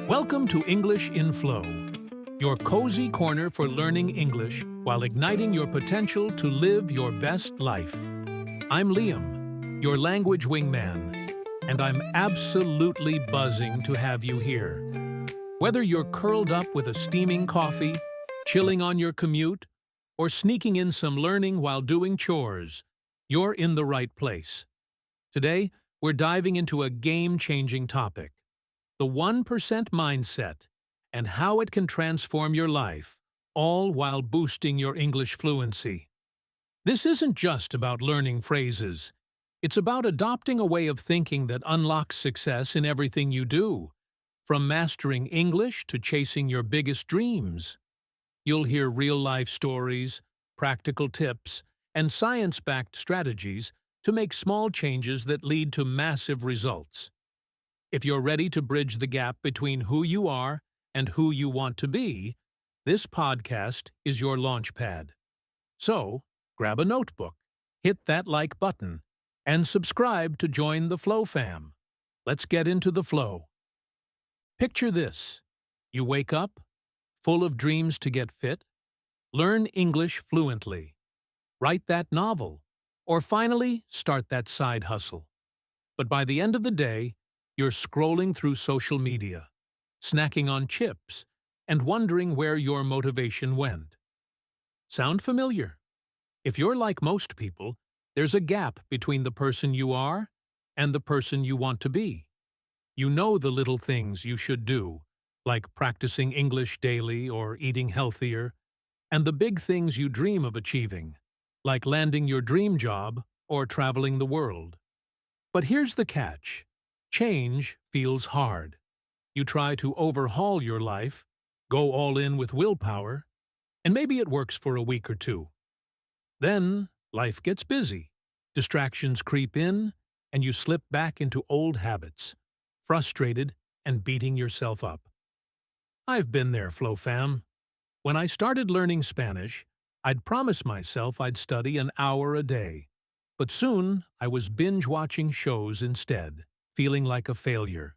Welcome to English in Flow, your cozy corner for learning English while igniting your potential to live your best life. I'm Liam, your language wingman, and I'm absolutely buzzing to have you here. Whether you're curled up with a steaming coffee, chilling on your commute, or sneaking in some learning while doing chores, you're in the right place. Today, we're diving into a game-changing topic: the 1% mindset, and how it can transform your life, all while boosting your English fluency. This isn't just about learning phrases. It's about adopting a way of thinking that unlocks success in everything you do, from mastering English to chasing your biggest dreams. You'll hear real-life stories, practical tips, and science-backed strategies to make small changes that lead to massive results. If you're ready to bridge the gap between who you are and who you want to be, this podcast is your launchpad. So, grab a notebook, hit that like button, and subscribe to join the Flow fam. Let's get into the flow. Picture this. You wake up, full of dreams to get fit, learn English fluently, write that novel, or finally start that side hustle. But by the end of the day, you're scrolling through social media, snacking on chips, and wondering where your motivation went. Sound familiar? If you're like most people, there's a gap between the person you are and the person you want to be. You know the little things you should do, like practicing English daily or eating healthier, and the big things you dream of achieving, like landing your dream job or traveling the world. But here's the catch. Change feels hard. You try to overhaul your life, go all in with willpower, and maybe it works for a week or two. Then, life gets busy, distractions creep in, and you slip back into old habits, frustrated and beating yourself up. I've been there, Flow fam. When I started learning Spanish, I'd promised myself I'd study an hour a day. But soon, I was binge-watching shows instead, feeling like a failure.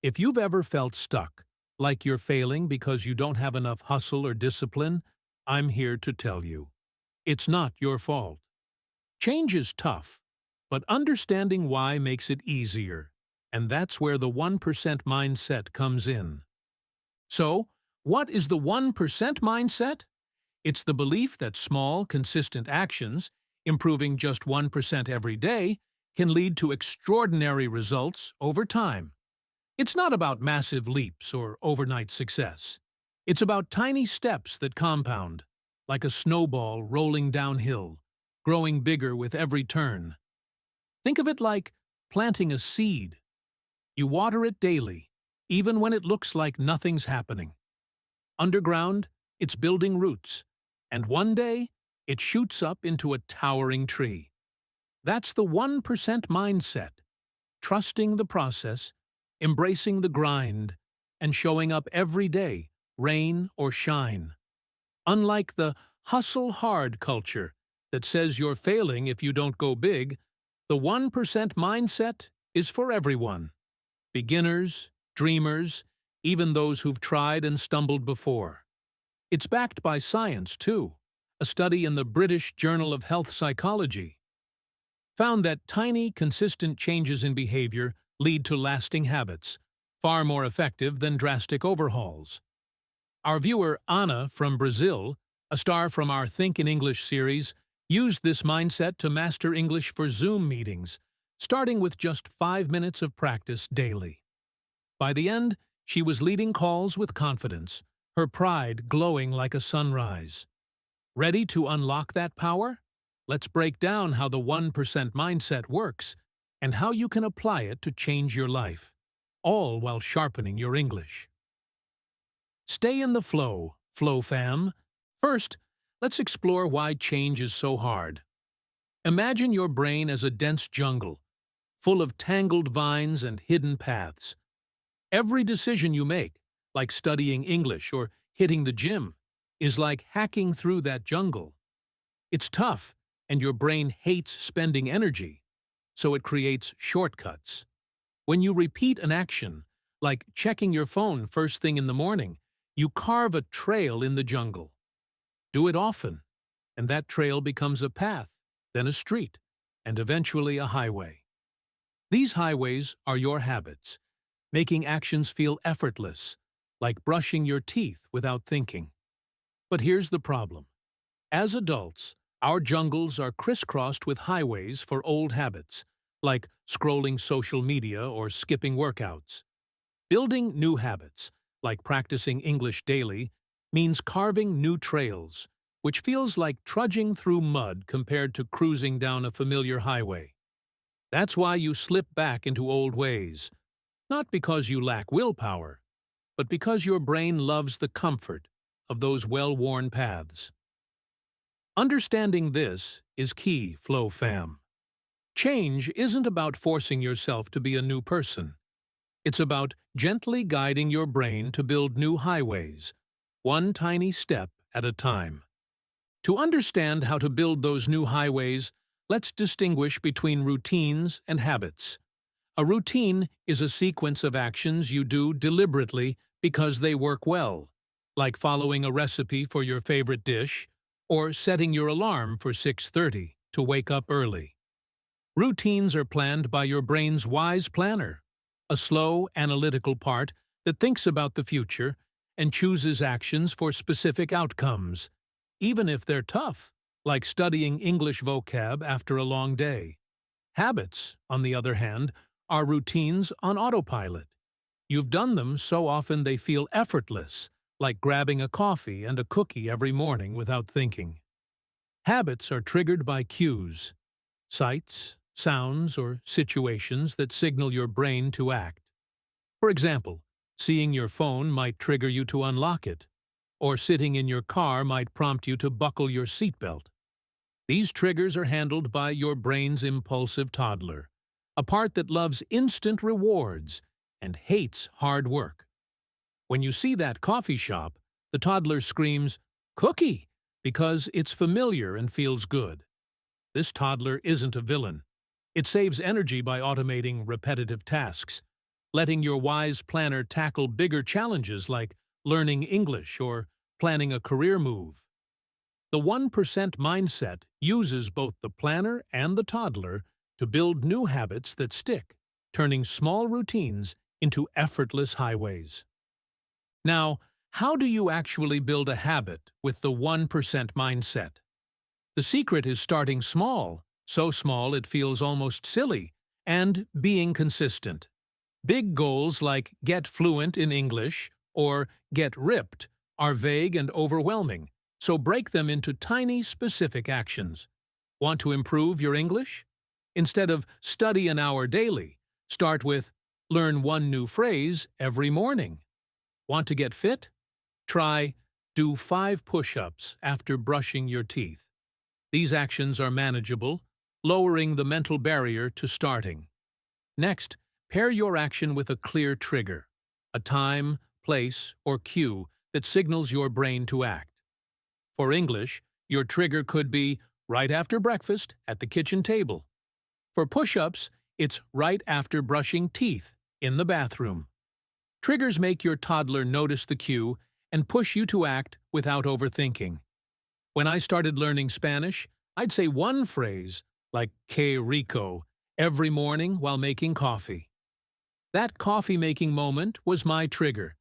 If you've ever felt stuck, like you're failing because you don't have enough hustle or discipline, I'm here to tell you. It's not your fault. Change is tough, but understanding why makes it easier, and that's where the 1% mindset comes in. So, what is the 1% mindset? It's the belief that small, consistent actions, improving just 1% every day, can lead to extraordinary results over time. It's not about massive leaps or overnight success. It's about tiny steps that compound, like a snowball rolling downhill, growing bigger with every turn. Think of it like planting a seed. You water it daily, even when it looks like nothing's happening. Underground, it's building roots, and one day, it shoots up into a towering tree. That's the 1% mindset, trusting the process, embracing the grind, and showing up every day, rain or shine. Unlike the hustle-hard culture that says you're failing if you don't go big, the 1% mindset is for everyone. Beginners, dreamers, even those who've tried and stumbled before. It's backed by science, too. A study in the British Journal of Health Psychology found that tiny, consistent changes in behavior lead to lasting habits, far more effective than drastic overhauls. Our viewer Anna from Brazil, a star from our Think in English series, used this mindset to master English for Zoom meetings, starting with just 5 minutes of practice daily. By the end, she was leading calls with confidence, her pride glowing like a sunrise. Ready to unlock that power? Let's break down how the 1% mindset works and how you can apply it to change your life, all while sharpening your English. Stay in the flow, Flow fam. First, let's explore why change is so hard. Imagine your brain as a dense jungle, full of tangled vines and hidden paths. Every decision you make, like studying English or hitting the gym, is like hacking through that jungle. It's tough, and your brain hates spending energy, so it creates shortcuts. When you repeat an action, Like checking your phone first thing in the morning, you carve a trail in the jungle. Do it often, and that trail becomes a path, then a street, and eventually a highway. These highways are your habits, making actions feel effortless, like brushing your teeth without thinking. But here's the problem. As adults, our jungles are crisscrossed with highways for old habits, like scrolling social media or skipping workouts. Building new habits, like practicing English daily, means carving new trails, which feels like trudging through mud compared to cruising down a familiar highway. That's why you slip back into old ways, not because you lack willpower, but because your brain loves the comfort of those well-worn paths. Understanding this is key, Flow Fam. Change isn't about forcing yourself to be a new person. It's about gently guiding your brain to build new highways, one tiny step at a time. To understand how to build those new highways, let's distinguish between routines and habits. A routine is a sequence of actions you do deliberately because they work well, like following a recipe for your favorite dish or setting your alarm for 6:30 to wake up early. Routines are planned by your brain's wise planner, a slow, analytical part that thinks about the future and chooses actions for specific outcomes, even if they're tough, like studying English vocab after a long day. Habits, on the other hand, are routines on autopilot. You've done them so often they feel effortless, like grabbing a coffee and a cookie every morning without thinking. Habits are triggered by cues, sights, sounds, or situations that signal your brain to act. For example, seeing your phone might trigger you to unlock it, or sitting in your car might prompt you to buckle your seatbelt. These triggers are handled by your brain's impulsive toddler, a part that loves instant rewards and hates hard work. When you see that coffee shop, the toddler screams, "Cookie!" because it's familiar and feels good. This toddler isn't a villain. It saves energy by automating repetitive tasks, letting your wise planner tackle bigger challenges like learning English or planning a career move. The 1% mindset uses both the planner and the toddler to build new habits that stick, turning small routines into effortless highways. Now, how do you actually build a habit with the 1% mindset? The secret is starting small, so small it feels almost silly, and being consistent. Big goals like get fluent in English or get ripped are vague and overwhelming, so break them into tiny, specific actions. Want to improve your English? Instead of study an hour daily, start with learn one new phrase every morning. Want to get fit? Try do 5 push-ups after brushing your teeth. These actions are manageable, lowering the mental barrier to starting. Next, pair your action with a clear trigger, a time, place, or cue that signals your brain to act. For English, your trigger could be right after breakfast at the kitchen table. For push-ups, it's right after brushing teeth in the bathroom. Triggers make your toddler notice the cue and push you to act without overthinking. When I started learning Spanish, I'd say one phrase, like que rico, every morning while making coffee. That coffee-making moment was my trigger,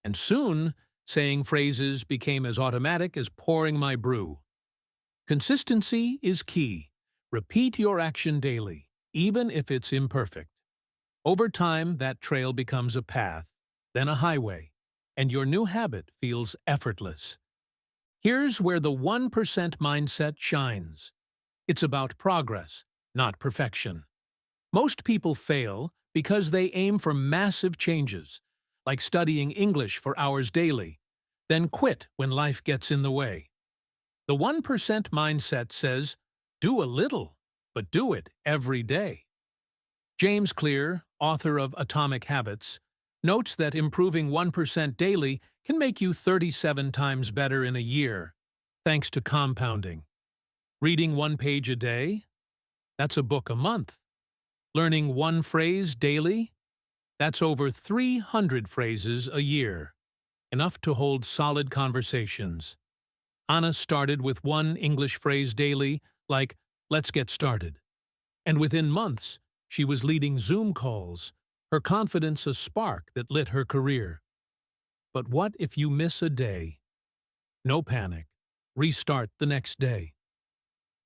and soon, saying phrases became as automatic as pouring my brew. Consistency is key. Repeat your action daily, even if it's imperfect. Over time, that trail becomes a path, then a highway, and your new habit feels effortless. Here's where the 1% mindset shines. It's about progress, not perfection. Most people fail because they aim for massive changes, like studying English for hours daily, then quit when life gets in the way. The 1% mindset says, do a little, but do it every day. James Clear, author of Atomic Habits, notes that improving 1% daily can make you 37 times better in a year, thanks to compounding. Reading 1 page a day? That's a book a month. Learning 1 phrase daily? That's over 300 phrases a year, enough to hold solid conversations. Anna started with one English phrase daily, like, "Let's get started." And within months, she was leading Zoom calls, her confidence a spark that lit her career. But what if you miss a day? No panic. Restart the next day.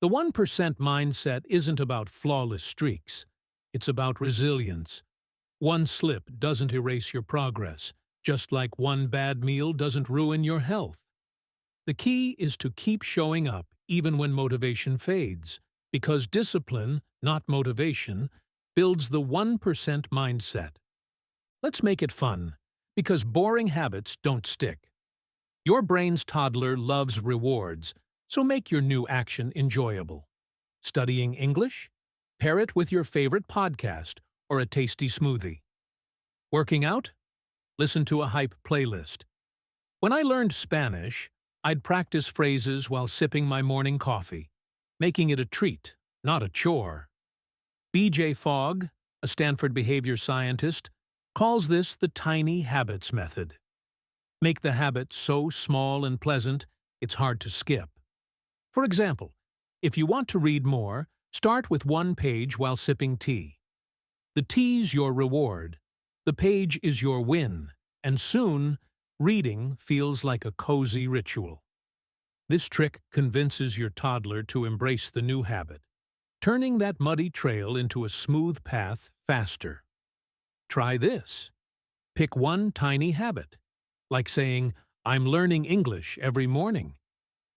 The 1% mindset isn't about flawless streaks. It's about resilience. One slip doesn't erase your progress, just like one bad meal doesn't ruin your health. The key is to keep showing up even when motivation fades, because discipline, not motivation, builds the 1% mindset. Let's make it fun, because boring habits don't stick. Your brain's toddler loves rewards, so make your new action enjoyable. Studying English? Pair it with your favorite podcast or a tasty smoothie. Working out? Listen to a hype playlist. When I learned Spanish, I'd practice phrases while sipping my morning coffee, making it a treat, not a chore. B.J. Fogg, a Stanford behavior scientist, calls this the tiny habits method. Make the habit so small and pleasant, it's hard to skip. For example, if you want to read more, start with one page while sipping tea. The tea's your reward, the page is your win, and soon, reading feels like a cozy ritual. This trick convinces your toddler to embrace the new habit, turning that muddy trail into a smooth path faster. Try this. Pick one tiny habit, like saying, "I'm learning English every morning,"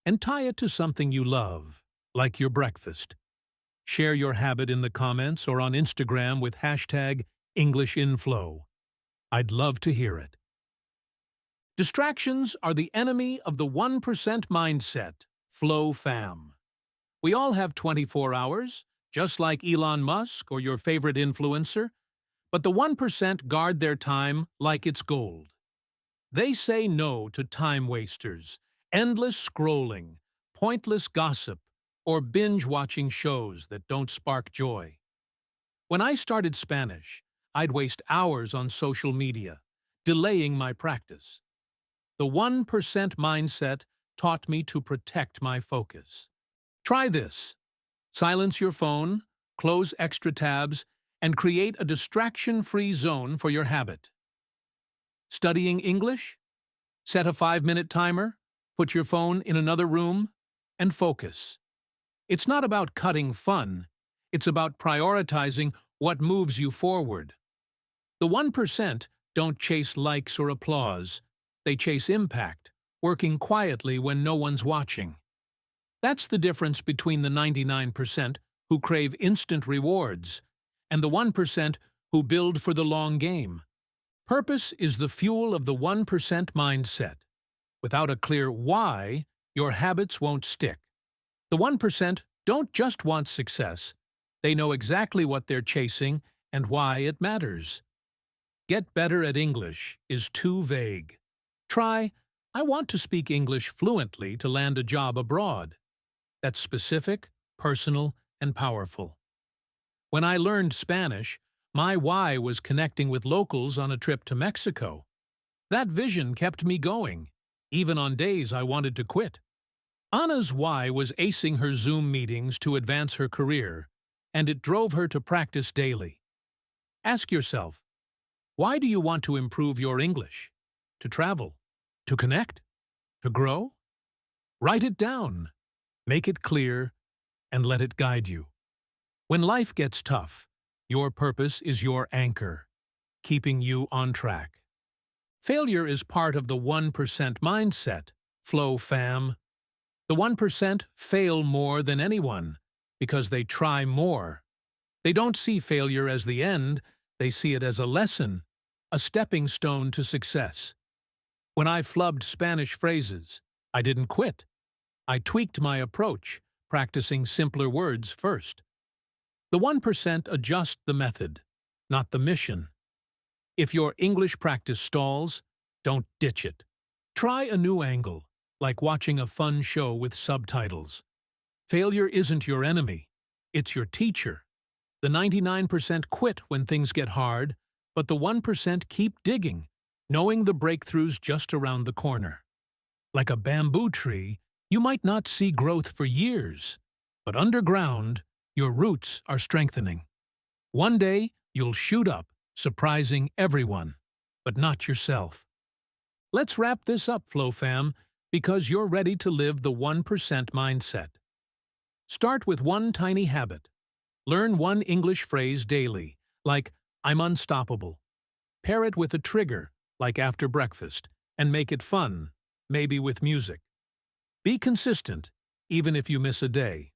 and tie it to something you love, like your breakfast. Share your habit in the comments or on Instagram with hashtag EnglishInFlow. I'd love to hear it. Distractions are the enemy of the 1% mindset, Flow Fam. We all have 24 hours, just like Elon Musk or your favorite influencer, but the 1% guard their time like it's gold. They say no to time wasters, endless scrolling, pointless gossip, or binge-watching shows that don't spark joy. When I started Spanish, I'd waste hours on social media, delaying my practice. The 1% mindset taught me to protect my focus. Try this. Silence your phone, close extra tabs, and create a distraction-free zone for your habit. Studying English? Set a 5-minute timer, put your phone in another room, and focus. It's not about cutting fun, it's about prioritizing what moves you forward. The 1% don't chase likes or applause, they chase impact, working quietly when no one's watching. That's the difference between the 99% who crave instant rewards and the 1% who build for the long game. Purpose is the fuel of the 1% mindset. Without a clear why, your habits won't stick. The 1% don't just want success, they know exactly what they're chasing and why it matters. Get better at English is too vague. Try, I want to speak English fluently to land a job abroad. That's specific, personal, and powerful. When I learned Spanish, my why was connecting with locals on a trip to Mexico. That vision kept me going, even on days I wanted to quit. Anna's why was acing her Zoom meetings to advance her career, and it drove her to practice daily. Ask yourself, why do you want to improve your English? To travel? To connect? To grow? Write it down, make it clear, and let it guide you. When life gets tough, your purpose is your anchor, keeping you on track. Failure is part of the 1% mindset, Flow Fam. The 1% fail more than anyone because they try more. They don't see failure as the end, they see it as a lesson, a stepping stone to success. When I flubbed Spanish phrases, I didn't quit. I tweaked my approach, practicing simpler words first. The 1% adjust the method, not the mission. If your English practice stalls, don't ditch it. Try a new angle, like watching a fun show with subtitles. Failure isn't your enemy, it's your teacher. The 99% quit when things get hard, but the 1% keep digging, knowing the breakthroughs just around the corner. Like a bamboo tree, you might not see growth for years, but underground, your roots are strengthening. One day, you'll shoot up, surprising everyone, but not yourself. Let's wrap this up, Flow Fam, because you're ready to live the 1% mindset. Start with one tiny habit. Learn one English phrase daily, like I'm unstoppable. Pair it with a trigger, like after breakfast, and make it fun, maybe with music. Be consistent, even if you miss a day.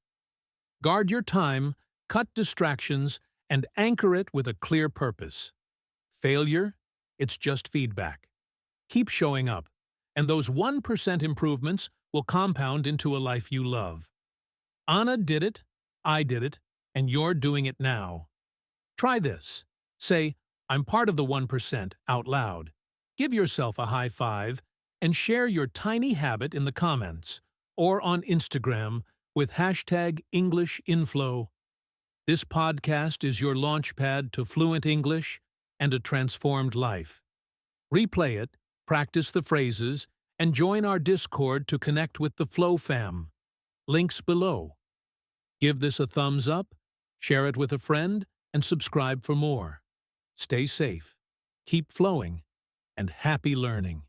Guard your time, cut distractions, and anchor it with a clear purpose. Failure? It's just feedback. Keep showing up, and those 1% improvements will compound into a life you love. Anna did it, I did it, and you're doing it now. Try this. Say, I'm part of the 1% out loud. Give yourself a high five and share your tiny habit in the comments or on Instagram with #EnglishInFlow. This podcast is your launchpad to fluent English and a transformed life. Replay it, practice the phrases, and join our Discord to connect with the Flow Fam. Links below. Give this a thumbs up, share it with a friend, and subscribe for more. Stay safe, keep flowing, and happy learning.